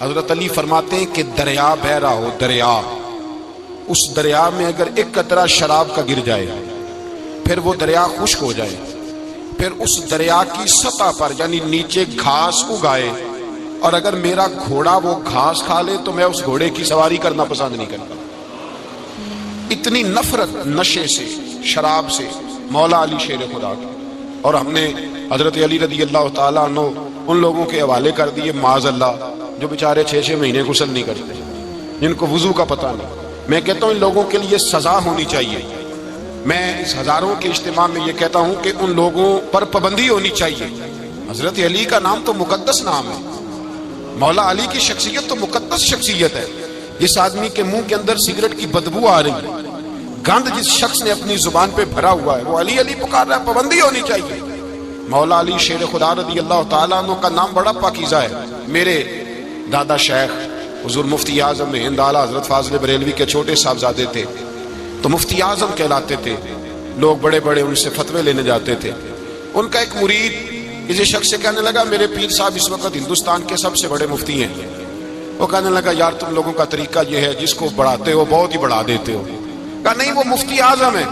حضرت علی فرماتے ہیں کہ دریا بہ رہا ہو، دریا، اس دریا میں اگر ایک قطرہ شراب کا گر جائے پھر وہ دریا خشک ہو جائے، پھر اس دریا کی سطح پر یعنی نیچے گھاس اگائے، اور اگر میرا گھوڑا وہ گھاس کھا لے تو میں اس گھوڑے کی سواری کرنا پسند نہیں کرتا۔ اتنی نفرت نشے سے، شراب سے مولا علی شیر خدا کی۔ اور ہم نے حضرت علی رضی اللہ تعالیٰ عنہ ان لوگوں کے حوالے کر دیے معاذ اللہ جو بیچارے 6 مہینے غسل نہیں کرتے، جن کو وضو کا پتہ نہیں۔ میں کہتا ہوں ان لوگوں کے لیے سزا ہونی چاہیے۔ میں اس ہزاروں کے اجتماع میں یہ کہتا ہوں کہ ان لوگوں پر پابندی ہونی چاہیے۔ حضرت علی کا نام تو مقدس نام ہے، مولا علی کی شخصیت تو مقدس شخصیت ہے۔ جس آدمی کے منہ کے اندر سگریٹ کی بدبو آ رہی ہے، گند جس شخص نے اپنی زبان پہ بھرا ہوا ہے، وہ علی علی پکار رہا ہے، پابندی ہونی چاہیے۔ مولا علی شیر خدا رضی اللہ تعالیٰ عنہ کا نام بڑا پاکیزہ ہے۔ میرے دادا شیخ حضور مفتی اعظم ہند اعلیٰ حضرت فاضل بریلوی کے چھوٹے صاحبزادے تھے، تو مفتی اعظم کہلاتے تھے، لوگ بڑے بڑے ان سے فتوے لینے جاتے تھے۔ ان کا ایک مرید کسی شخص سے کہنے لگا میرے پیر صاحب اس وقت ہندوستان کے سب سے بڑے مفتی ہیں۔ وہ کہنے لگا یار تم لوگوں کا طریقہ یہ ہے جس کو بڑھاتے ہو بہت ہی بڑھا دیتے ہو۔ کہا نہیں وہ مفتی اعظم ہے۔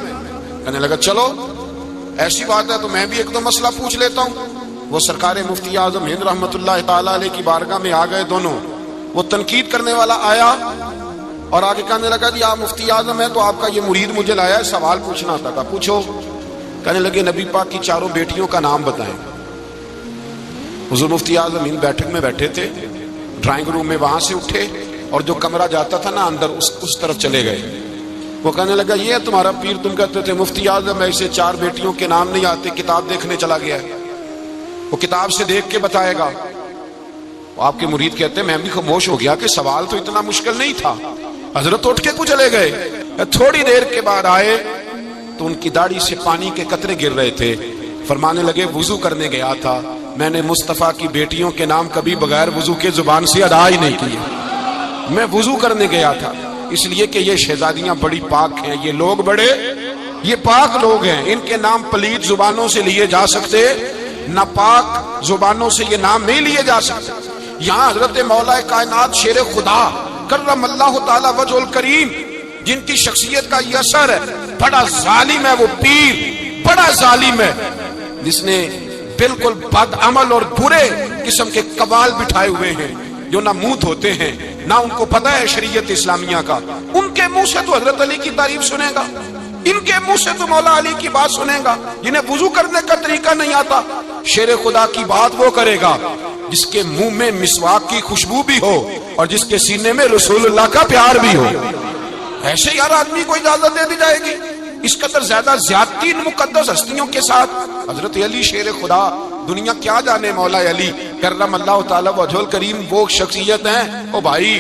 کہنے لگا چلو ایسی بات ہے تو میں بھی ایک دو مسئلہ پوچھ لیتا ہوں۔ وہ سرکار مفتی اعظم ہند رحمت اللہ تعالیٰ علیہ کی بارگاہ میں آ گئے دونوں۔ وہ تنقید کرنے والا آیا اور آگے کہنے لگا جی آپ مفتی اعظم ہیں تو آپ کا یہ مرید مجھے لایا ہے، سوال پوچھنا تھا۔ کہا پوچھو۔ کہنے لگے نبی پاک کی 4 بیٹیوں کا نام بتائیں۔ حضور مفتی اعظم ہند بیٹھک میں بیٹھے تھے، ڈرائنگ روم میں وہاں سے اٹھے اور جو کمرہ جاتا تھا نا اندر اس طرف چلے گئے۔ وہ کہنے لگا یہ ہے تمہارا پیر، تم کہتے تھے مفتی اعظم ایسے 4 بیٹیوں کے نام نہیں آتے، کتاب دیکھنے چلا گیا ہے، وہ کتاب سے دیکھ کے بتائے گا۔ آپ کے مرید کہتے ہیں میں بھی خاموش ہو گیا کہ سوال تو اتنا مشکل نہیں تھا۔ حضرت اٹھ کے کچھ چلے گئے، تھوڑی دیر کے بعد آئے تو ان کی داڑھی سے پانی کے قطرے گر رہے تھے۔ فرمانے لگے وضو کرنے گیا تھا، میں نے مصطفیٰ کی بیٹیوں کے نام کبھی بغیر وضو کے زبان سے ادا ہی نہیں کیے، میں وضو کرنے گیا تھا، اس لیے کہ یہ شہزادیاں بڑی پاک ہیں، یہ لوگ بڑے یہ پاک لوگ ہیں، ان کے نام پلید زبانوں سے لیے جا سکتے، ناپاک زبانوں سے یہ نام نہیں لیے جا سکتے۔ یہاں حضرت مولا کائنات شیر خدا کرم اللہ تعالی وجہ الکریم جن کی شخصیت کا یہ اثر ہے، بڑا ظالم ہے وہ پیر، بڑا ظالم ہے جس نے بالکل بد عمل اور برے قسم کے قوال بٹھائے ہوئے ہیں، جو نہ منہ دھوتے ہیں نہ ان کو پتہ ہے شریعت اسلامیہ کا۔ ان کے منہ سے تو حضرت علی کی تعریف سنے گا، ان کے منہ سے تو مولا علی کی بات سنے گا، جنہیں وضو کرنے کا طریقہ نہیں آتا۔ شیر خدا کی بات وہ کرے گا جس کے منہ میں مسواک کی خوشبو بھی ہو اور جس کے سینے میں رسول اللہ کا پیار بھی ہو۔ ایسے یار آدمی کو اجازت دے دی جائے گی؟ اس قدر زیادہ زیادتی ان مقدس ہستیوں کے ساتھ۔ حضرت علی شیر خدا، دنیا کیا جانے مولا علی کرم اللہ تعالی وجہ الکریم وہ شخصیت ہیں۔ او بھائی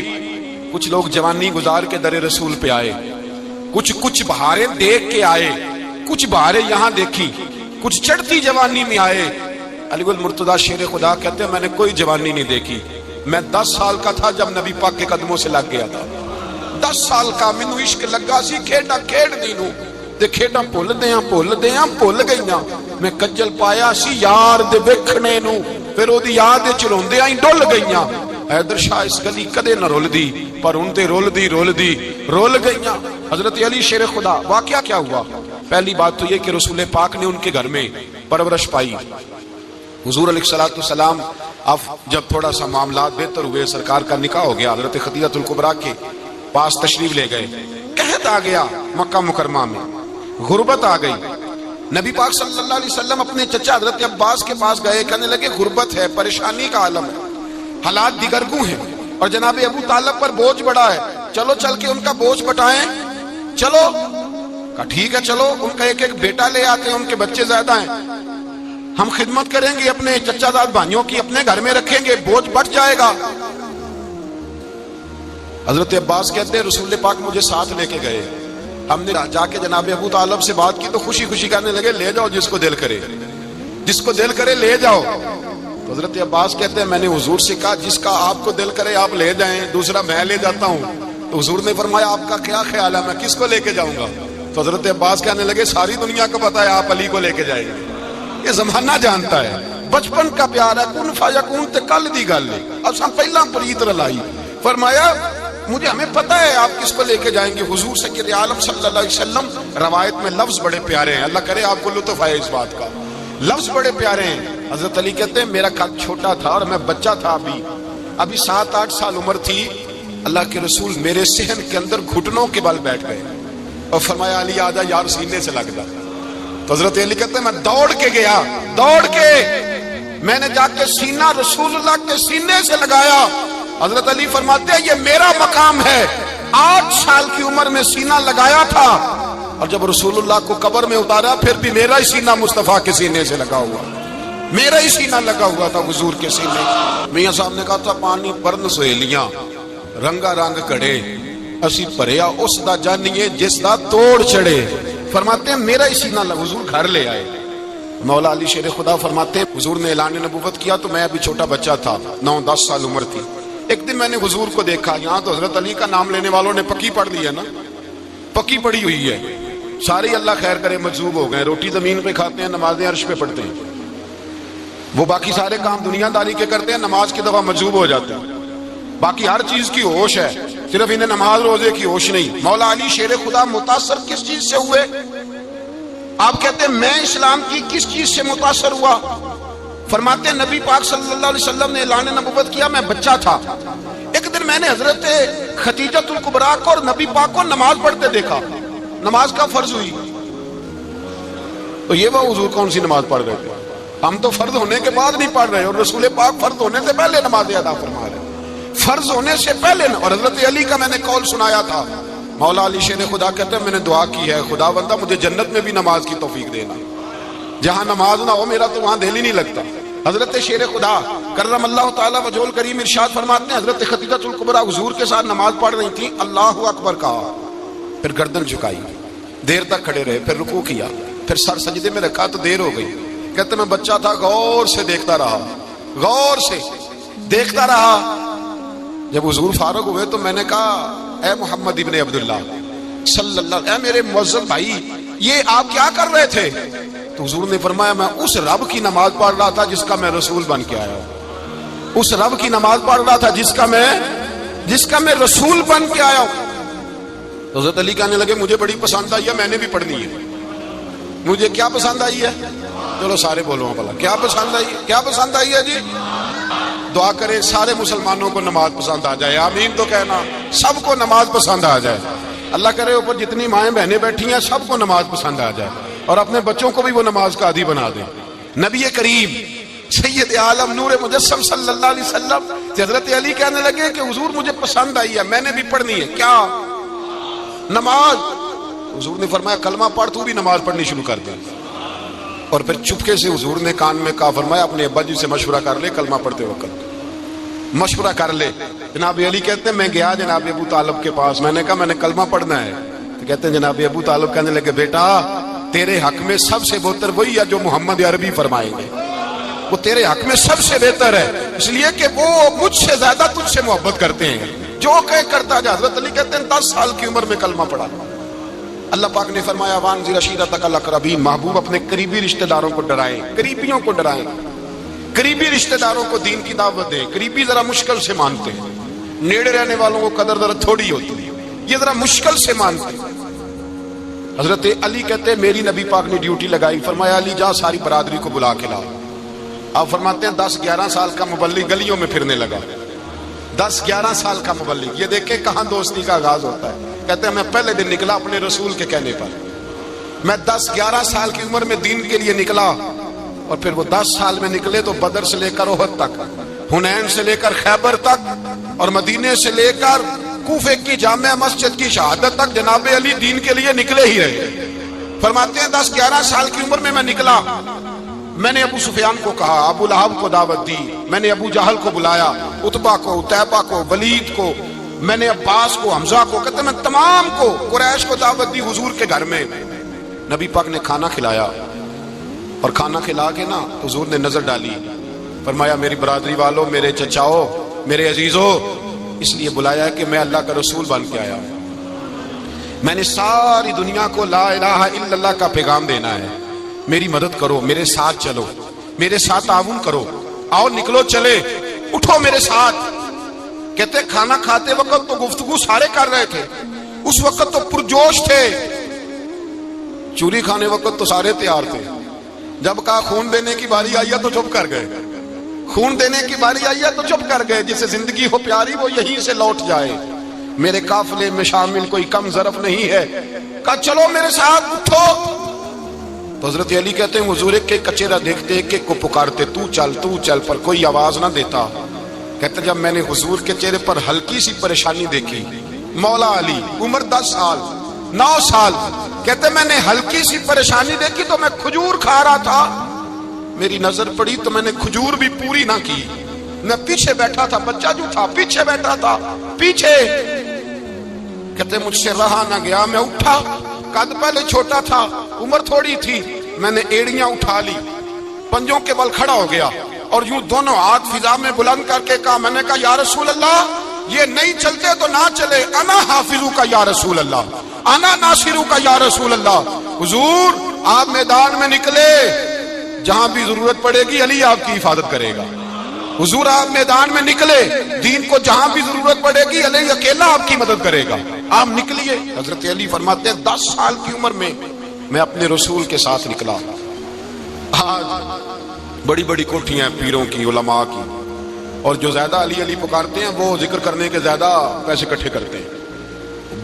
کچھ لوگ جوانی گزار کے در رسول پہ آئے، کچھ بہاریں دیکھ کے آئے، کچھ بہاریں یہاں دیکھی، کچھ چڑھتی جوانی میں آئے۔ علی گل مرتضیٰ شیر خدا کہتے ہیں میں نے کوئی جوانی نہیں دیکھی، میں 10 سال کا تھا جب نبی پاک کے قدموں سے لگ گیا تھا، 10 سال کا مینو عشق لگا سی، کھیڈا کھیڈ دی نو تے کھیڈاں بھول گئیاں، میں کجل پایا سی یار دے ویکھنے نو، پھر او دی یاد وچ روندیاں ہی ڈل گئیاں۔ حیدر شاہ اس گلی کدے نہ رول دی پر ان تے رول گئیاں۔ حضرت علی شیر خدا، واقعہ کیا ہوا؟ پہلی بات تو یہ کہ رسول پاک نے ان کے گھر میں پرورش پائی۔ حضور علیہ السلام اب جب تھوڑا سا معاملات بہتر ہوئے، سرکار کا نکاح ہو گیا، حضرت خدیجہ الکبریٰ کے پاس تشریف لے گئے، قحط آ گیا مکہ مکرمہ میں، غربت آ گئی۔ نبی پاک صلی اللہ علیہ وسلم اپنے چچا حضرت عباس کے پاس گئے، کہنے لگے غربت ہے، پریشانی کا عالم ہے، حالات دیگرگوں ہیں اور جناب ابو طالب پر بوجھ بڑا ہے، چلو چل کے ان کا بوجھ بٹائیں۔ چلو کہا ٹھیک ہے چلو، ان کا ایک بیٹا لے آتے ہیں، ان کے بچے زیادہ ہیں، ہم خدمت کریں گے اپنے چچا زاد بھائیوں کی، اپنے گھر میں رکھیں گے، بوجھ بڑھ جائے گا۔ حضرت عباس کہتے ہیں رسول پاک مجھے ساتھ لے کے گئے، ہم نے جا کے جناب ابو طالب سے بات کی تو خوشی خوشی کہنے لگے لے جاؤ جس کو دل کرے لے جاؤ۔ تو حضرت عباس کہتے ہیں میں نے حضور سے کہا جس کا آپ کو دل کرے آپ لے جائیں، دوسرا میں لے جاتا ہوں۔ تو حضور نے فرمایا آپ کا کیا خیال ہے، میں کس کو لے کے جاؤں گا؟ تو حضرت عباس کہنے لگے ساری دنیا کو پتا ہے آپ علی کو لے کے جائیں گے، یہ زمانہ جانتا ہے، بچپن کا پیار ہے، کن فیکون تے کل دی گل ہے، اساں پہلا پریت رلائی۔ فرمایا مجھے ہمیں پتہ ہے آپ کس پر لے کے جائیں گے، حضور سید عالم صلی اللہ علیہ وسلم۔ روایت میں لفظ بڑے پیارے ہیں، اللہ کرے آپ کو لطف آئے اس بات کا، لفظ بڑے پیارے ہیں۔ حضرت علی کہتے ہیں میرا قد چھوٹا تھا اور میں بچہ تھا، ابھی 7-8 سال عمر تھی، اللہ کے رسول میرے صحن کے اندر گھٹنوں کے بل بیٹھ گئے اور فرمایا علی آجا یار سینے سے لگ جا۔ تو حضرت علی کہتے ہیں میں دوڑ کے گیا، دوڑ کے میں نے جا کے سینہ رسول اللہ کے سینے سے لگایا۔ حضرت علی فرماتے ہیں یہ میرا مقام ہے، 8 سال کی عمر میں سینہ لگایا تھا، اور جب رسول اللہ کو قبر میں اتارا پھر بھی میرا ہی سینہ مصطفیٰ کے سینے سے لگا ہوا، میرا ہی سینہ لگا ہوا تھا حضور کے سینے۔ میاں صاحب نے کہا تھا پانی پرن سہیلیاں رنگا رنگ کڑے، اسی پریا اس دا جانیے جس دا توڑ چڑھے۔ فرماتے ہیں میرا ہی سینہ لگا، حضور گھر لے آئے۔ مولا علی شیر خدا فرماتے ہیں حضور نے اعلان نبوت کیا تو میں ابھی چھوٹا بچہ تھا، 9-10 سال عمر تھی۔ ایک دن میں نے حضور کو دیکھا، یہاں تو حضرت علی کا نام لینے والوں نے پکی پڑھ لی ہے نا، پکی پڑی ہوئی ہے، سارے اللہ خیر کرے مجذوب ہو گئے، روٹی زمین پہ کھاتے ہیں، نمازیں عرش پہ پڑھتے ہیں، وہ باقی سارے کام دنیا داری کے کرتے ہیں، نماز کی دفعہ مجذوب ہو جاتے ہیں، باقی ہر چیز کی ہوش ہے، صرف انہیں نماز روزے کی ہوش نہیں۔ مولا علی شیر خدا متاثر کس چیز سے ہوئے؟ آپ کہتے ہیں میں اسلام کی کس چیز سے متاثر ہوا؟ فرماتے ہیں نبی پاک صلی اللہ علیہ وسلم نے اعلان نبوت کیا، میں بچہ تھا، ایک دن میں نے حضرت خدیجۃ الکبریٰ کو اور نبی پاک کو نماز پڑھتے دیکھا، نماز کا فرض ہوئی، تو یہ وہ حضور کون سی نماز پڑھ رہے تھے؟ ہم تو فرض ہونے کے بعد نہیں پڑھ رہے، اور رسول پاک فرض ہونے سے پہلے نماز ادا فرما رہے، فرض ہونے سے پہلے۔ اور حضرت علی کا میں نے قول سنایا تھا، مولا علی شیر خدا کہتے ہیں میں نے دعا کی ہے خدا بندہ مجھے جنت میں بھی نماز کی توفیق دینا، جہاں نماز نہ ہو میرا تو وہاں دل ہی نہیں لگتا۔ حضرت شیر خدا کرم اللہ تعالیٰ وجہ الکریم ارشاد فرماتے ہیں حضرت خدیجۃ الکبریٰ حضور کے ساتھ نماز پڑھ رہی تھیں، اللہ اکبر کہا، پھر گردن جھکائی، دیر تک کھڑے رہے، پھر رکوع کیا، پھر سر سجدے میں رکھا تو دیر ہو گئی۔ کہتے میں بچہ تھا، غور سے دیکھتا رہا، غور سے دیکھتا رہا۔ جب حضور فارغ ہوئے تو میں نے کہا اے محمد ابن عبداللہ صلی اللہ، اے میرے معزز بھائی یہ آپ کیا کر رہے تھے؟ تو حضور نے فرمایا میں اس رب کی نماز پڑھ رہا تھا جس کا میں رسول بن کے آیا ہوں، اس رب کی نماز پڑھ رہا تھا جس کا میں رسول بن کے آیا ہوں۔ تو حضرت علی کہنے لگے مجھے بڑی پسند آئی ہے، میں نے بھی پڑھنی ہے۔ مجھے کیا پسند آئی ہے؟ چلو سارے بولو بھلا کیا پسند آئی ہے؟ کیا پسند آئی ہے جی؟ دعا کرے سارے مسلمانوں کو نماز پسند آ جائے، آمین تو کہنا، سب کو نماز پسند آ جائے۔ اللہ کرے اوپر جتنی مائیں بہنیں بیٹھی ہیں سب کو نماز پسند آ جائے، اور اپنے بچوں کو بھی وہ نماز کا عادی بنا دیں۔ نبی کریم سید عالم نور مجسم صلی اللہ علیہ وسلم حضرت علی کہنے لگے کہ حضور مجھے پسند آئی ہے، میں نے بھی پڑھنی ہے، کیا؟ نماز۔ حضور نے فرمایا کلمہ پڑھ، تو بھی نماز پڑھنی شروع کر دے۔ اور پھر چپکے سے حضور نے کان میں کہا، فرمایا اپنے ابا جی سے مشورہ کر لے، کلمہ پڑھتے وقت مشورہ کر لے۔ جناب علی کہتے ہیں میں گیا جناب ابو طالب کے پاس، میں نے کہا میں نے کلمہ پڑھنا ہے، تو کہتے ہیں جناب ابو طالب کہنے لگے بیٹا تیرے حق میں سب سے بہتر وہی ہے جو محمد عربی فرمائیں گے، وہ تیرے حق میں سب سے بہتر ہے، اس لیے کہ وہ مجھ سے زیادہ تجھ سے محبت کرتے ہیں، جو کہ کرتا جا۔ حضرت علی کہتے ہیں 10 سال کی عمر میں کلمہ پڑھا۔ اللہ پاک نے فرمایا وانذر عشیرتک الاقربین، محبوب اپنے قریبی رشتہ داروں کو ڈرائیں، قریبیوں کو ڈرائیں، قریبی رشتہ داروں کو دین کی دعوت دیں۔ قریبی ذرا مشکل سے مانتے ہیں، نیڑے رہنے والوں کو قدر ذرا تھوڑی ہوتی ہے، یہ ذرا مشکل سے مانتے ہیں۔ حضرت علی کہتے ہیں میری نبی پاک نے ڈیوٹی لگائی، فرمایا علی جا ساری برادری کو بلا کے لاؤ۔ آپ فرماتے ہیں 10-11 سال کا مبلغ گلیوں میں پھرنے لگا، 10-11 سال کا مبلغ، یہ دیکھیں کہاں دوستی کا آغاز ہوتا ہے۔ کہتے ہیں میں پہلے دن نکلا اپنے رسول کے کہنے پر، میں 10-11 سال کی عمر میں دین کے لیے نکلا، اور پھر وہ 10 سال میں نکلے تو بدر سے لے کر احد تک، حنین سے لے کر خیبر تک، اور مدینے سے لے کر کوفے کی جامع مسجد کی شہادت تک جناب علی دین کے لیے نکلے ہی رہے۔ فرماتے ہیں 10-11 سال کی عمر میں میں نکلا، میں نے ابو سفیان کو کہا، ابو لہب کو دعوت دی، میں نے ابو جہل کو بلایا، عتبہ کو، عتیبہ کو، ولید کو، میں نے عباس کو، حمزہ کو، کہتے میں تمام کو، قریش کو دعوت دی حضور کے گھر میں۔ نبی پاک نے کھانا کھلایا، اور کھانا کھلا کے نا حضور نے نظر ڈالی، فرمایا میری برادری والوں، میرے چچاؤ، میرے عزیزوں، اس لیے بلایا ہے کہ میں اللہ کا رسول بن کے آیا ہوں، میں نے ساری دنیا کو لا الہ الا اللہ کا پیغام دینا ہے، میری مدد کرو، میرے ساتھ چلو۔ میرے ساتھ تعاون کرو، آؤ نکلو چلے، اٹھو میرے ساتھ۔ کہتے کھانا کھاتے وقت تو گفتگو سارے کر رہے تھے، اس وقت تو پرجوش تھے، چوری کھانے وقت تو سارے تیار تھے، جب کہا خون دینے کی باری آئی ہے تو چپ کر گئے، خون دینے کی باری آئی ہے تو چپ کر گئے، جسے زندگی ہو پیاری وہ یہیں سے لوٹ جائے، میرے قافلے میں شامل کوئی کم ظرف نہیں ہے، کہا چلو میرے ساتھ اٹھو۔ تو حضرت علی کہتے ہیں حضور ایک کچیرا دیکھتے ایک ایک کو پکارتے تو چل، پر کوئی آواز نہ دیتا۔ کہتے جب میں نے حضور کے چہرے پر ہلکی سی پریشانی دیکھی، مولا علی عمر 10 سال 9 سال، کہتے میں نے ہلکی سی پریشانی دیکھی تو میں کھجور کھا رہا تھا، میری نظر پڑی تو میں نے کھجور بھی پوری نہ کی، میں پیچھے بیٹھا تھا، بچہ جو تھا پیچھے بیٹھا تھا پیچھے، کہتے مجھ سے رہا نہ گیا، میں اٹھا، قد پہلے چھوٹا تھا، عمر تھوڑی تھی، میں نے ایڑیاں اٹھا لی، پنجوں کے بل کھڑا ہو گیا اور یوں دونوں ہاتھ فضا میں بلند کر کے کہا، میں نے کہا یا رسول اللہ یہ نہیں چلتے تو نہ چلے، انا حافظو کا یا رسول اللہ، انا ناصرو کا یا رسول اللہ۔ حضور آپ میدان میں نکلے، جہاں بھی ضرورت پڑے گی علی آپ کی حفاظت کرے گا، حضور آپ میدان میں نکلے، دین کو جہاں بھی ضرورت پڑے گی علی اکیلا آپ کی مدد کرے گا، آپ نکلیے۔ حضرت علی فرماتے ہیں 10 سال کی عمر میں میں اپنے رسول کے ساتھ نکلا۔ آج بڑی بڑی کوٹھیاں پیروں کی، علماء کی، اور جو زیادہ علی علی پکارتے ہیں وہ ذکر کرنے کے زیادہ پیسے اکٹھے کرتے ہیں،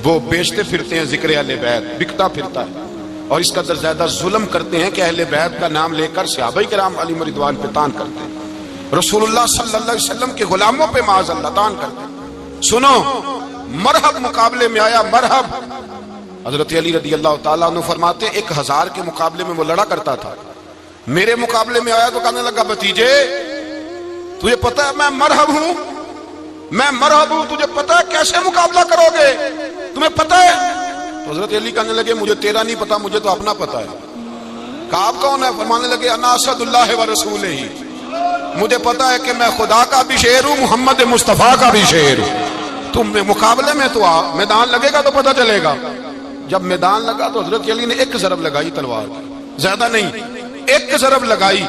وہ بیچتے پھرتے ہیں ذکر اہل بیت، بکتا پھرتا ہے، اور اس قدر زیادہ ظلم کرتے ہیں کہ اہل بیت کا نام لے کر صحابہ کرام علیہ رضوان پہ تان کرتے ہیں، رسول اللہ صلی اللہ علیہ وسلم کے غلاموں پہ معاذ اللہ تان کرتے ہیں۔ سنو مرحب مقابلے میں آیا، مرحب۔ حضرت علی رضی اللہ تعالیٰ عنہ فرماتے 1000 کے مقابلے میں وہ لڑا کرتا تھا، میرے مقابلے میں آیا تو کہنے لگا بھتیجے تجھے پتا ہے میں مرحب ہوں، میں مرحب ہوں، تجھے پتا ہے کیسے مقابلہ کرو گے، تمہیں پتا ہے؟ تو حضرت علی کہنے لگے مجھے تیرا نہیں پتا، مجھے تو اپنا پتا ہے۔ کہا آپ کون ہے؟ فرمانے لگے انا اسد اللہ و رسولہ، مجھے پتا ہے کہ میں خدا کا بھی شعر ہوں، محمد مصطفیٰ کا بھی شعر ہوں، تم مقابلے میں تو آ، میدان لگے گا تو پتہ چلے گا۔ جب میدان لگا تو حضرت علی نے ایک ضرب لگائی تلوار، زیادہ نہیں، ایک ضرب لگائی،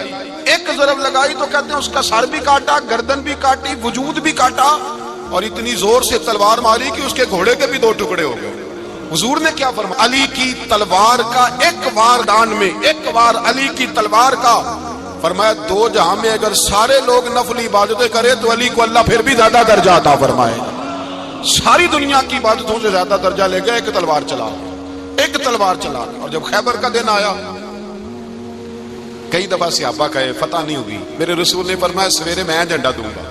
ایک ضرب لگائی تو کہتے ہیں اس کا سر بھی کاٹا، گردن بھی کاٹی، وجود بھی کاٹا، اور اتنی زور سے تلوار ماری کہ اس کے گھوڑے کے بھی 2 ٹکڑے ہو گئے۔ حضور نے کیا فرمایا؟ علی کی تلوار کا ایک وار دان میں، ایک وار علی کی تلوار کا، فرمایا 2 جہاں میں اگر سارے لوگ نفلی عبادتیں کرے تو علی کو اللہ پھر بھی زیادہ درجہ عطا فرمائے، ساری دنیا کی عبادتوں سے زیادہ درجہ لے گیا، ایک تلوار چلا، ایک تلوار چلا۔ اور جب خیبر کا دن آیا، کئی دفعہ صحابہ کہے فتح نہیں ہوگی، میرے رسول نے فرمایا سویرے میں جھنڈا دوں گا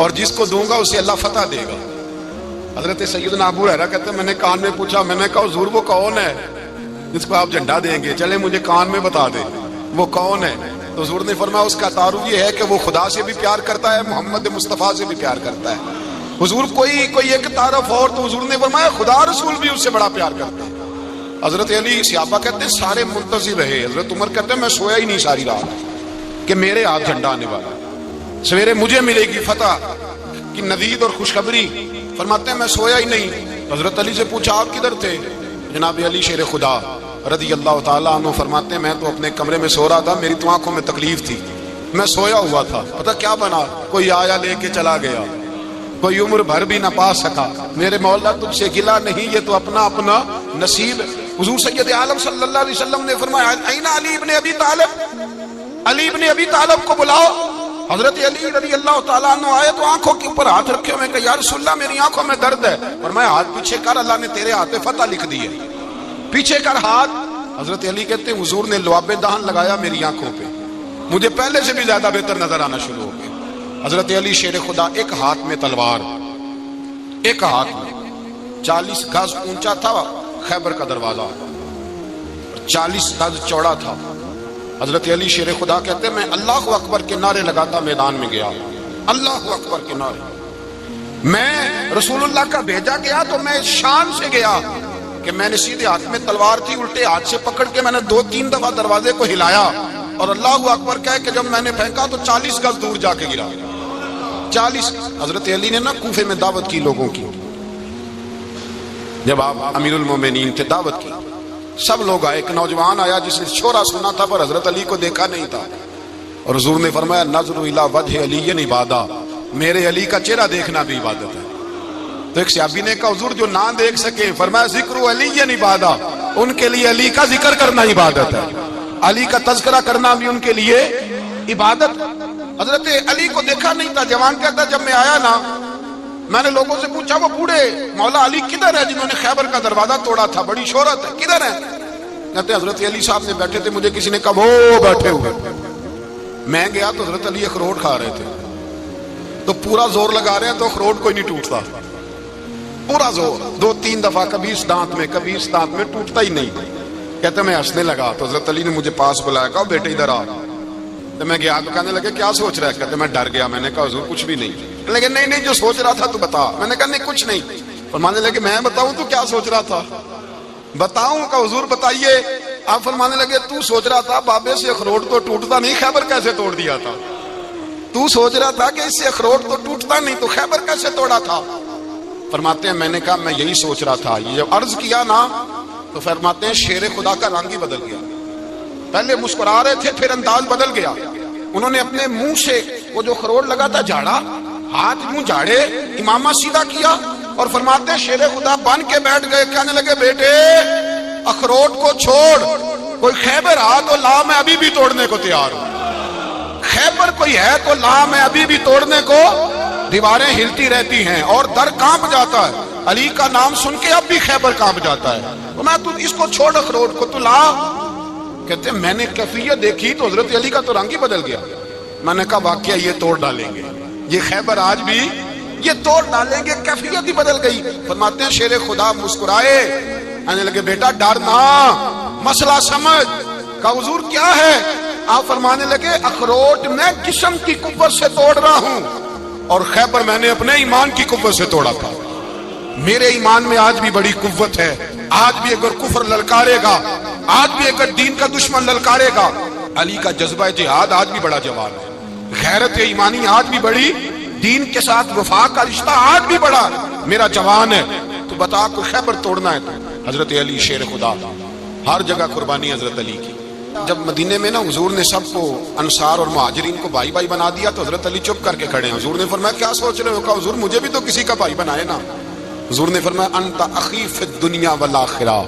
اور جس کو دوں گا اسے اللہ فتح دے گا۔ حضرت سیدنا ابو ہریرہ کہتے ہیں میں نے کان میں پوچھا، میں نے کہا حضور وہ کون ہے جس کو آپ جھنڈا دیں گے؟ چلے مجھے کان میں بتا دیں وہ کون ہے۔ تو حضور نے فرمایا اس کا تعارف یہ ہے کہ وہ خدا سے بھی پیار کرتا ہے، محمد مصطفیٰ سے بھی پیار کرتا ہے۔ حضور کوئی ایک تعارف اور، تو حضور نے فرمایا خدا رسول بھی اس سے بڑا پیار کرتے ہیں۔ حضرت علی صحابہ کہتے ہیں سارے منتظر رہے، حضرت عمر کہتے ہیں میں سویا ہی نہیں ساری رات کہ میرے ہاتھ جھنڈا آنے والا، سویرے مجھے ملے گی فتح کی نوید اور خوشخبری، فرماتے ہیں میں سویا ہی نہیں۔ حضرت علی سے پوچھا آپ کدھر تھے؟ جناب علی شیر خدا رضی اللہ تعالیٰ عنہ فرماتے ہیں میں تو اپنے کمرے میں سو رہا تھا، میری تو آنکھوں میں تکلیف تھی، میں سویا ہوا تھا، پتہ کیا بنا، کوئی آیا لے کے چلا گیا، کوئی عمر بھر بھی نہ پا سکا، میرے مولا تجھ سے گلا نہیں، یہ تو اپنا اپنا نصیب ہے۔ حضور سید عالم صلی اللہ علیہ وسلم نے فرمایا این علی ابن ابی طالب، علی ابن ابی طالب کو بلاؤ۔ حضرت علی رضی اللہ تعالیٰ عنہ آئے تو آنکھوں کے اوپر ہاتھ رکھے ہوئے کہ یا رسول اللہ میری آنکھوں میں درد ہے، فرمایا ہاتھ پیچھے کر، اللہ نے تیرے ہاتھ پہ فتح لکھ دی ہے، پیچھے کر ہاتھ۔ حضرت علی کہتے ہیں حضور نے لعاب دہن لگایا میری آنکھوں پہ، مجھے پہلے سے بھی زیادہ بہتر نظر آنا شروع ہو گیا۔ حضرت علی شیر خدا ایک ہاتھ میں تلوار، ایک ہاتھ میں 40 گز اونچا تھا خیبر کا دروازہ، 40 گز چوڑا تھا۔ حضرت علی شیر خدا کہتے ہیں میں اللہ اکبر کے نعرے لگاتا میدان میں گیا، اللہ اکبر کے نعرے، میں رسول اللہ کا بھیجا گیا تو میں شان سے گیا کہ میں نے سیدھے ہاتھ میں تلوار تھی، الٹے ہاتھ سے پکڑ کے میں نے 2-3 دفعہ دروازے کو ہلایا اور اللہ اکبر کہہ کہ جب میں نے پھینکا تو 40 گز دور جا کے گرا، 40۔ حضرت علی نے نا کوفے میں دعوت کی لوگوں کی، جب آپ امیر المومنین تھے دعوت کی، سب لوگ آئے، ایک نوجوان آیا جس نے شورا سنا تھا پر حضرت علی کو دیکھا نہیں تھا، اور حضور نے فرمایا نظر الی وجہ علی عبادہ، میرے علی کا چہرہ دیکھنا بھی عبادت ہے۔ تو ایک صحابی نے کہا حضور جو نہ دیکھ سکے، فرمایا ذکر علی عبادہ، ان کے لیے علی کا ذکر کرنا عبادت ہے، علی کا تذکرہ کرنا بھی ان کے لیے عبادت۔ حضرت علی کو دیکھا نہیں تھا، جوان کہتا جب میں آیا نا میں نے لوگوں سے پوچھا وہ بوڑھے مولا علی کدھر ہے جنہوں نے خیبر کا دروازہ توڑا تھا، بڑی شہرت ہے، کدھر ہے؟ کہتے حضرت علی صاحب نے بیٹھے تھے، مجھے کسی نے کہا وہ بیٹھے ہوئے۔ میں گیا تو حضرت علی اخروٹ کھا رہے تھے، تو پورا زور لگا رہے ہیں تو اخروٹ کوئی نہیں ٹوٹتا، پورا زور 2-3 دفعہ، کبھی اس دانت میں کبھی اس دانت میں، ٹوٹتا ہی نہیں۔ کہتے میں ہنسنے لگا تو حضرت علی نے مجھے پاس بلایا، کہا بیٹے ادھر آ۔ تو میں گیا تو کہنے لگے کیا سوچ رہا ہے؟ کہتے میں ڈر گیا، میں نے کہا حضور کچھ بھی نہیں۔ لیکن نہیں جو سوچ رہا تھا تو بتا۔ میں نے کہا نہیں کچھ نہیں۔ فرمانے لگے میں بتاؤں تو کیا سوچ رہا تھا؟ بتاؤں؟ کہ حضور بتائیے۔ آپ فرمانے لگے تو سوچ رہا تھا بابے سے اخروٹ تو ٹوٹتا نہیں، خیبر کیسے توڑ دیا تھا؟ تو سوچ رہا تھا کہ اس سے اخروٹ تو ٹوٹتا نہیں تو خیبر کیسے توڑا تھا؟ فرماتے ہیں میں نے کہا میں یہی سوچ رہا تھا۔ یہ جب عرض کیا نا تو فرماتے ہیں شیر خدا کا رنگ ہی بدل گیا، پہلے مسکرا رہے تھے پھر انداز بدل گیا۔ انہوں نے اپنے منہ سے وہ جو خروٹ لگا تھا جھاڑا، ہاتھ منہ جھاڑے، امامہ سیدھا کیا اور فرماتے ہیں شیر خدا بن کے بیٹھ گئے، کہنے لگے بیٹے اخروٹ کو چھوڑ، کوئی خیبر آ تو لا، میں ابھی بھی توڑنے کو تیار ہوں، خیبر کوئی ہے تو لا، میں ابھی بھی توڑنے کو۔ دیواریں ہلتی رہتی ہیں اور در کانپ جاتا ہے، علی کا نام سن کے اب بھی خیبر کانپ جاتا ہے، تو میں تو اس کو چھوڑ اخروٹ کو تو لا۔ کہتے ہیں میں نے کیفیت دیکھی تو حضرت علی کا تو رنگ ہی بدل گیا۔ میں نے کہا واقعہ یہ توڑ ڈالیں گے، یہ خیبر آج بھی یہ توڑ ڈالیں گے، کیفیت ہی بدل گئی۔ فرماتے ہیں شیر خدا مسکرائے، کہنے لگے بیٹا ڈر نہ، مسئلہ سمجھ۔ کہا حضور کیا ہے؟ آپ فرمانے لگے اخروٹ میں جسم کی قوت سے توڑ رہا ہوں اور خیبر میں نے اپنے ایمان کی قوت سے توڑا تھا۔ میرے ایمان میں آج بھی بڑی قوت ہے، آج بھی اگر کفر للکارے گا، آج بھی اگر دین کا دشمن للکارے گا، علی کا جذبہ جہاد آج بھی بڑا جوان ہے، غیرت ایمانی آج بھی بڑی، دین کے ساتھ وفا کا رشتہ آج بھی بڑا میرا جوان ہے۔ تو بتا کوئی خیبر توڑنا ہے تو حضرت علی شیر خدا، ہر جگہ قربانی حضرت علی کی۔ جب مدینے میں نا حضور نے سب کو انصار اور مہاجرین کو بھائی بھائی بنا دیا تو حضرت علی چپ کر کے کھڑے ہیں۔ حضور نے فرمایا کیا سوچ رہے ہو؟ کہا حضور مجھے بھی تو کسی کا بھائی بنائے نا۔ حضور نے فرمایا انت اخی فی الدنیا والآخرہ،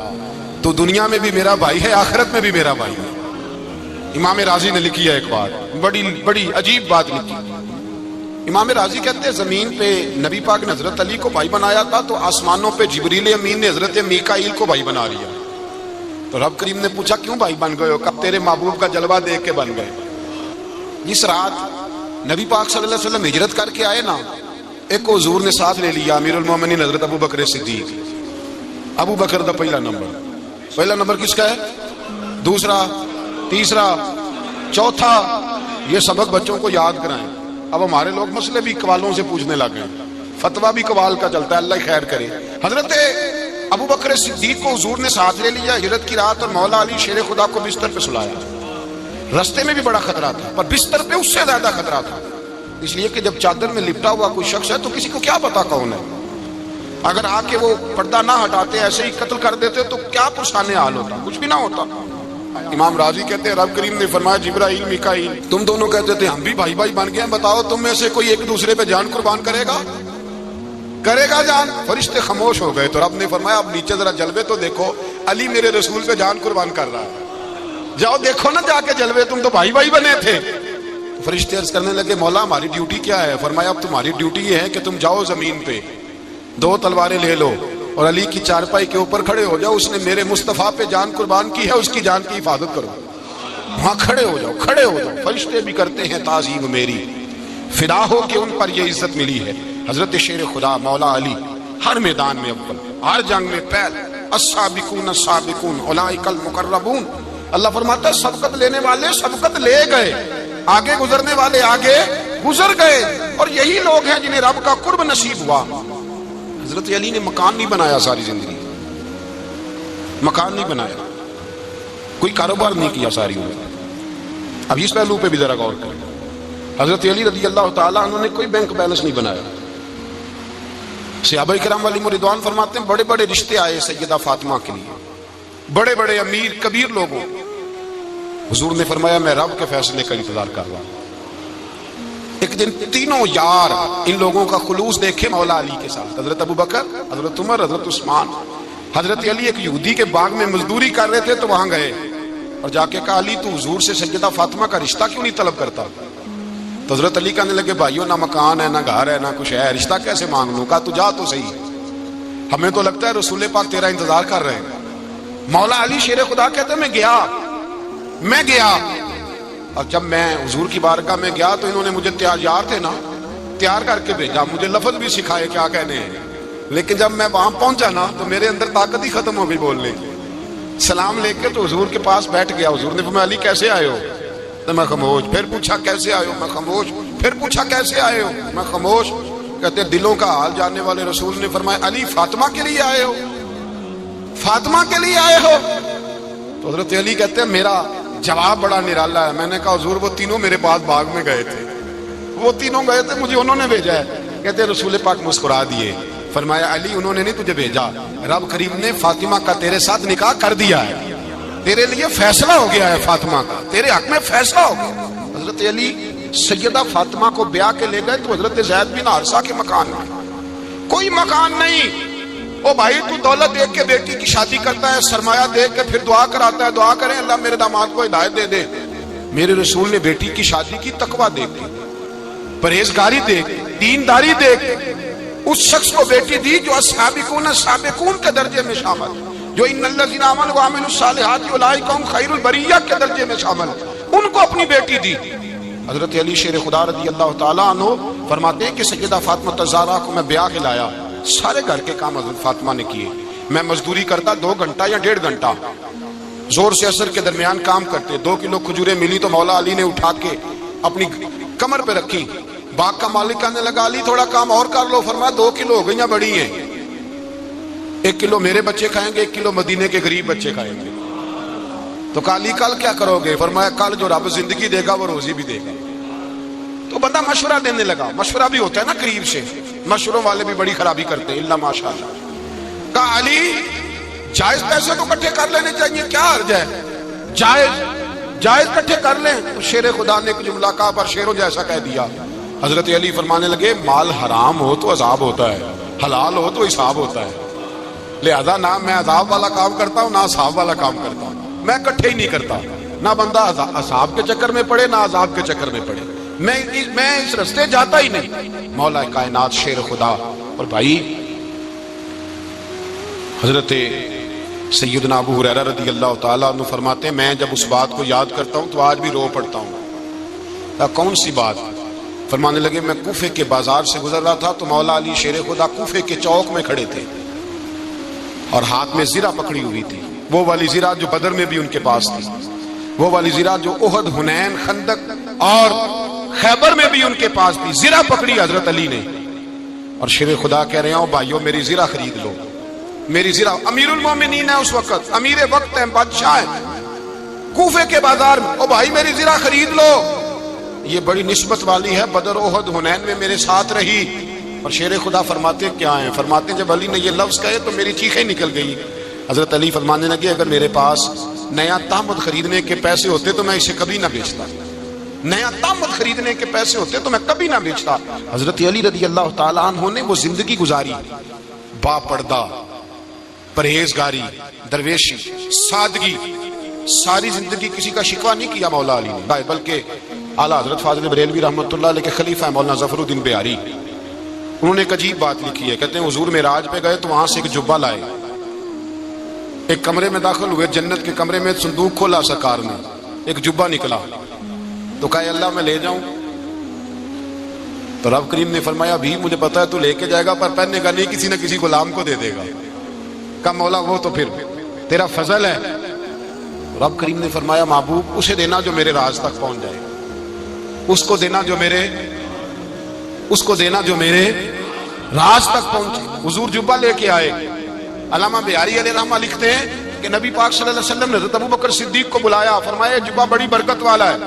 تو دنیا میں بھی میرا بھائی ہے، آخرت میں بھی میرا بھائی ہے۔ امام راضی نے لکھی ہے ایک بات، بڑی عجیب بات لکھی۔ امام راضی کہتے ہیں زمین پہ نبی پاک نے حضرت علی کو بھائی بنایا تھا تو آسمانوں پہ جبریل امین نے حضرت میکائیل کو بھائی بنا لیا۔ تو رب کریم نے پوچھا کیوں بھائی بن گئے ہو؟ کب تیرے محبوب کا جلوہ دیکھ کے بن گئے۔ جس رات نبی پاک صلی اللہ علیہ وسلم ہجرت کر کے آئے نا، ایک کو حضور نے ساتھ لے لیا، امیر المومنین حضرت ابو بکر صدیق۔ ابو بکر دا پہلا نمبر کس کا ہے؟ دوسرا، تیسرا، چوتھا، یہ سبق بچوں کو یاد کرائیں۔ اب ہمارے لوگ مسئلے بھی قوالوں سے پوچھنے لگے ہیں، فتویٰ بھی قوال کا چلتا ہے، اللہ خیر کرے۔ حضرت ابو بکر صدیق کو حضور نے ساتھ لے لیا ہجرت کی رات، اور مولا علی شیر خدا کو بستر پہ سلایا۔ رستے میں بھی بڑا خطرہ تھا پر بستر پہ اس سے زیادہ خطرہ تھا، اس لیے کہ جب چادر میں لپٹا ہوا کوئی شخص ہے تو کسی کو کیا پتا کون ہے، اگر آ کے وہ پردہ نہ ہٹاتے ایسے ہی قتل کر دیتے تو کیا پرسانے حال ہوتا، کچھ بھی نہ ہوتا۔ امام راضی کہتے ہیں رب کریم نے فرمایا جبرائیل میکائیل تم دونوں کہتے تھے ہم بھی بھائی بھائی بن گئے ہیں، بتاؤ تم میں سے کوئی ایک دوسرے پہ جان قربان کرے گا جان؟ فرشتے خاموش ہو گئے تو رب نے فرمایا اب نیچے ذرا جلوے تو دیکھو، علی میرے رسول پہ جان قربان کر رہا ہے، جاؤ دیکھو نا جا کے جلوے، تم تو بھائی بھائی بنے تھے۔ فرشتے عرض کرنے لگے مولا ہماری ڈیوٹی کیا ہے؟ فرمایا اب تمہاری ڈیوٹی یہ ہے کہ تم جاؤ زمین پہ 2 تلواریں لے لو اور علی کی چارپائی کے اوپر کھڑے ہو جاؤ، اس نے میرے مصطفیٰ پہ جان قربان کی ہے، اس کی جان کی حفاظت کرو، وہاں کھڑے ہو جاؤ۔ فرشتے بھی کرتے ہیں تعظیم میری، فدا ہو کہ ان پر یہ عزت ملی ہے۔ حضرت شیر خدا مولا علی ہر میدان میں اول، ہر جنگ میں پہل، السابقون السابقون اولئک المقربون۔ اللہ فرماتا ہے سبقت لینے والے سبقت لے گئے، آگے گزرنے والے آگے گزر گئے، اور یہی لوگ ہیں جنہیں رب کا قرب نصیب ہوا۔ حضرت علی نے مکان نہیں بنایا، ساری زندگی مکان نہیں بنایا، کوئی کاروبار نہیں کیا ساری عمر۔ اب اس پہلو پہ بھی ذرا غور کریں، حضرت علی رضی اللہ تعالیٰ عنہ نے کوئی بینک بیلنس نہیں بنایا۔ صحابہ کرام علیہم رضوان فرماتے ہیں بڑے بڑے رشتے آئے سیدہ فاطمہ کے لیے، بڑے بڑے امیر کبیر لوگوں، حضور نے فرمایا میں رب کے فیصلے کا انتظار کر رہا ہوں۔ ایک دن تینوں یار ان لوگوں کا خلوص دیکھے مولا علی کے ساتھ، حضرت ابو بکر، حضرت عمر، حضرت عثمان۔ حضرت علی ایک یہودی کے باغ میں مزدوری کر رہے تھے تو وہاں گئے اور جا کے کہا علی تو حضور سے سیدہ فاطمہ کا رشتہ کیوں نہیں طلب کرتا؟ تو حضرت علی کہنے لگے بھائیو نہ مکان ہے نہ گھر ہے نہ کچھ ہے، رشتہ کیسے مانگ لوں؟ کہا تو جا تو صحیح، ہمیں تو لگتا ہے رسول پاک تیرا انتظار کر رہے ہیں۔ مولا علی شیر خدا کہتے ہیں میں گیا اور جب میں حضور کی بارگاہ میں گیا تو انہوں نے مجھے تیار تھے نا، تیار کر کے بھیجا، مجھے لفظ بھی سکھائے کیا کہنے ہیں، لیکن جب میں وہاں پہنچا نا تو میرے اندر طاقت ہی ختم ہو گئی بولنے کی۔ سلام لے کے تو حضور کے پاس بیٹھ گیا، حضور نے فرمایا علی کیسے آئے ہو؟ تو میں خاموش، پھر پوچھا کیسے آئے ہو؟ میں خاموش، پھر پوچھا کیسے آئے ہو؟ میں خاموش۔ کہتے دلوں کا حال جاننے والے رسول نے فرمایا علی فاطمہ کے لیے آئے ہو؟ فاطمہ کے لیے آئے ہو؟ تو حضرت علی کہتے ہیں میرا جواب بڑا نرالا ہے۔ میں نے کہا حضور وہ تینوں میرے پاس باغ میں گئے تھے، وہ تینوں گئے تھے، مجھے انہوں نے بھیجا ہے۔ کہتے ہیں رسول پاک مسکرا دیے، فرمایا علی انہوں نے نہیں تجھے بھیجا، رب کریم نے فاطمہ کا تیرے ساتھ نکاح کر دیا ہے، تیرے لیے فیصلہ ہو گیا ہے، فاطمہ کا تیرے حق میں فیصلہ ہو گیا۔ حضرت علی سیدہ فاطمہ کو بیاہ کے لے گئے تو حضرت زید بن حارثہ کے مکان میں، کوئی مکان نہیں۔ او بھائی تو دولت دیکھ کے بیٹی کی شادی کرتا ہے، سرمایہ دیکھ کے پھر دعا کراتا ہے، دعا کریں اللہ میرے داماد کو ہدایت دے دے۔ میرے رسول نے بیٹی کی شادی کی تقوی دیکھ کے، پرہیزگاری دیکھ، دینداری دیکھ اس شخص کو بیٹی دی جو السابقون السابقون کے درجے میں شامل، جو ان الذین آمنوا وعملوا الصالحات اولئک هم خیر البریہ کے درجے میں شامل، ان کو اپنی بیٹی دی۔ حضرت علی شیر خدا رضی اللہ تعالیٰ عنہ فرماتے ہیں کہ سیدہ فاطمہ الزہرا کو میں بیاہ کے لایا، سارے گھر کے کام حضرت فاطمہ نے کیے، میں مزدوری کرتا 2 گھنٹہ یا 1.5 گھنٹہ، زور سے عصر کے درمیان کام کرتے، 2 کلو کھجوریں ملی تو مولا علی نے اٹھا کے اپنی کمر پہ رکھی۔ باغ کا مالک کہنے لگا علی تھوڑا کام اور کر لو، فرمایا 2 کلو ہو گئیں بڑی ہیں، 1 کلو میرے بچے کھائیں گے، 1 کلو مدینے کے غریب بچے کھائیں گے۔ تو کہا علی کل کیا کرو گے؟ فرمایا کل جو رب زندگی دے گا وہ روزی بھی دے گا۔ تو بندہ مشورہ دینے لگا، مشورہ بھی ہوتا ہے نا قریب سے، مشوروں والے بھی بڑی خرابی کرتے ہیں اللہ ماشاءاللہ۔ کہا علی جائز پیسے تو اکٹھے کر لینے چاہیے، کیا حرج ہے، جائز اکٹھے کر لیں۔ تو شیر خدا نے ایک جملہ کہا پر شیروں جیسا کہہ دیا۔ حضرت علی فرمانے لگے مال حرام ہو تو عذاب ہوتا ہے، حلال ہو تو حساب ہوتا ہے، لہذا نہ میں عذاب والا کام کرتا ہوں نہ حساب والا کام کرتا ہوں، میں اکٹھے ہی نہیں کرتا، نہ بندہ عذاب کے چکر میں پڑے نہ عذاب کے چکر میں پڑے، میں اس رستے جاتا ہی نہیں۔ مولا کائنات شیر خدا۔ اور بھائی حضرت سیدنا ابو ہریرہ رضی اللہ تعالیٰ عنہ فرماتے ہیں میں جب اس بات کو یاد کرتا ہوں تو آج بھی رو پڑتا ہوں۔ کون سی بات؟ فرمانے لگے میں کوفے کے بازار سے گزر رہا تھا تو مولا علی شیر خدا کوفے کے چوک میں کھڑے تھے اور ہاتھ میں زرہ پکڑی ہوئی تھی، وہ والی زرہ جو بدر میں بھی ان کے پاس تھی، وہ والی زرہ جو احد، حنین، خندق اور خیبر میں بھی ان کے پاس تھی، زرہ پکڑی حضرت علی نے اور شیر خدا کہہ رہے ہیں بھائیو میری زرہ خرید لو، میری زرہ۔ امیر المومنین ہے اس وقت، امیر وقت ہے، بادشاہ ہے کوفے کے بازار میں، او بھائی میری زرہ خرید لو، یہ بڑی نسبت والی ہے، بدر احد حنین میں میرے ساتھ رہی۔ اور شیر خدا فرماتے کیا ہیں؟ فرماتے ہیں جب علی نے یہ لفظ کہے تو میری چیخیں نکل گئی۔ حضرت علی فرمانے لگے اگر میرے پاس نیا تامت خریدنے کے پیسے ہوتے تو میں اسے کبھی نہ بیچتا، نیا تامت خریدنے کے پیسے ہوتے تو میں کبھی نہ بیچتا۔ حضرت علی رضی اللہ تعالیٰ عنہ نے وہ زندگی گزاری، با پردہ، پرہیزگاری، درویشی، سادگی، ساری زندگی کسی کا شکوہ نہیں کیا مولا علی نے، بلکہ اعلیٰ حضرت فاضل بریلوی رحمۃ اللہ علیہ کے خلیفہ مولانا ظفر الدین بہاری، انہوں نے ایک عجیب بات لکھی ہے، کہتے ہیں حضور معراج پہ گئے تو وہاں سے ایک جبہ لائے، ایک کمرے میں داخل ہوئے، جنت کے کمرے میں صندوق کھولا سرکار نے، ایک جبہ نکلا تو کہا اللہ میں لے جاؤں؟ تو رب کریم نے فرمایا بھی مجھے پتا ہے تو لے کے جائے گا پر پہننے کا نہیں، کسی نہ کسی غلام کو دے دے گا۔ کہا مولا وہ تو پھر تیرا فضل ہے۔ رب کریم نے فرمایا محبوب اسے دینا جو میرے راز تک پہنچ جائے، اس کو دینا جو میرے راز تک پہنچے۔ حضور جبہ لے کے آئے۔ علامہ بہاری علیہ رحمہ لکھتے ہیں کہ نبی پاک صلی اللہ علیہ وسلم نے حضرت ابو بکر صدیق کو بلایا، فرمایا جبہ بڑی برکت والا ہے،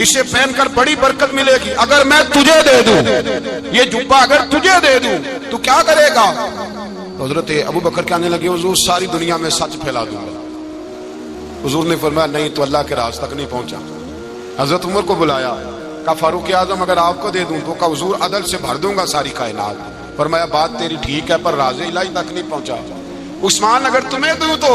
اسے پہن کر بڑی برکت ملے گی، اگر میں تجھے دے دوں یہ جبہ، اگر تجھے دے دوں تو کیا کرے گا؟ تو حضرت ابو بکر کہنے لگے حضور ساری دنیا میں سچ پھیلا دوں گا، حضور نے فرمایا نہیں تو اللہ کے راز تک نہیں پہنچا۔ حضرت عمر کو بلایا، کہا فاروق اعظم اگر آپ کو دے دوں تو؟ کہا حضور عدل سے بھر دوں گا ساری کائنات۔ فرمایا بات تیری ٹھیک ہے پر راز الہی تک نہیں پہنچا۔ عثمان اگر تمہیں دوں تو؟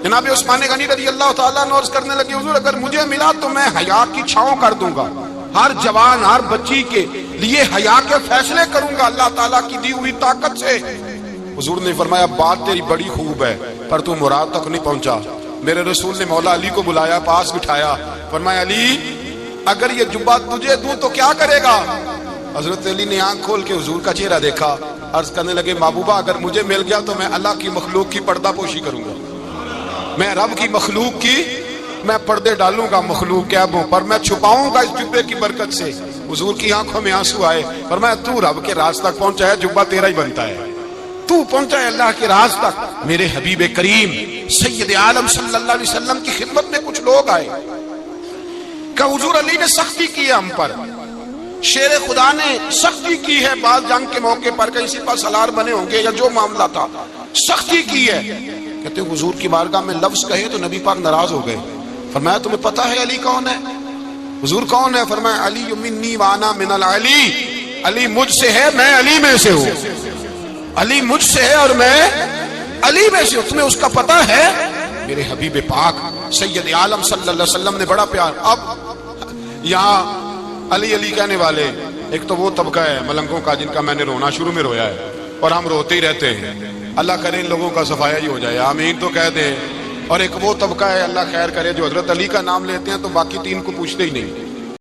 جناب عثمان غنی رضی اللہ تعالیٰ عنہ عرض کرنے لگے حضور اگر مجھے ملا تو میں حیا کی چھاؤں کر دوں گا، ہر جوان ہر بچی کے لیے حیا کے فیصلے کروں گا اللہ تعالیٰ کی دی ہوئی طاقت سے۔ حضور نے فرمایا بات تیری بڑی خوب ہے پر تو مراد تک نہیں پہنچا۔ میرے رسول نے مولا علی کو بلایا، پاس بٹھایا، فرمایا علی اگر یہ جبہ تجھے دوں تو کیا کرے گا؟ حضرت علی نے آنکھ کھول کے حضور کا چہرہ دیکھا، عرض کرنے لگے محبوبہ اگر مجھے مل گیا تو میں اللہ کی مخلوق کی پردہ پوشی کروں گا، میں رب کی مخلوق کی میں پردے ڈالوں گا مخلوق کے عیبوں پر، میں چھپاؤں گا اس جبے کی برکت سے۔ حضور کی آنکھوں میں آنسو آئے، فرمایا تو رب کے راز تک پہنچا ہے، جبہ تیرا ہی بنتا ہے، تو پہنچا ہے اللہ کے راز تک۔ میرے حبیب کریم سید عالم صلی اللہ علیہ وسلم کی خدمت میں کچھ لوگ آئے کہ حضور علی نے سختی کی ہے ہم پر، شیر خدا نے سختی کی ہے، بعض جنگ کے موقع پر کہیں سپہ سالار بنے ہوں گے یا جو معاملہ تھا سختی کی ہے۔ کہتے ہیں حضور کی بارگاہ میں لفظ کہے تو نبی پاک ناراض ہو گئے۔ فرمایا تمہیں پتہ ہے علی کون ہے؟ حضور کون ہے؟ فرمایا علی منی وانا من العلی، علی مجھ سے ہے میں علی میں سے ہوں، علی مجھ سے ہے اور میں علی میں سے ہوں، تمہیں اس کا پتہ ہے؟ میرے حبیب پاک سید عالم صلی اللہ علیہ وسلم نے بڑا پیار۔ اب یہاں علی علی کہنے والے ایک تو وہ طبقہ ہے ملنگوں کا جن کا میں نے رونا شروع میں رویا ہے اور ہم روتے ہی رہتے ہیں، اللہ کرے ان لوگوں کا صفایا ہی ہو جائے، آمین تو کہہ دیں۔ اور ایک وہ طبقہ ہے اللہ خیر کرے جو حضرت علی کا نام لیتے ہیں تو باقی تین کو پوچھتے ہی نہیں۔